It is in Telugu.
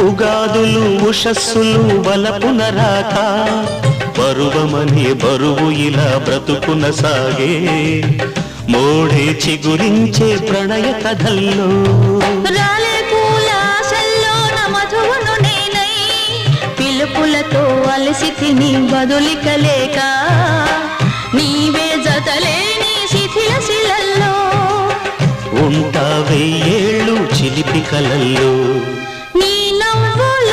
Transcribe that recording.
ఉగాదులు ఉషస్సులు వలపునరాక బరువమని బరువు ఇలా బ్రతుకున సాగే మోడే చిగురించే ప్రణయ కథల్లో రాలే పూల ఆశల్లో మధువును నేనై పిలుపులతో అలసి తిని బదులికలేక నీవే జతలేని శిథిల శిలల్లో ఉంటా వెయ్యేళ్ళు చిలిపి కలల్లో నీ నవ్వుల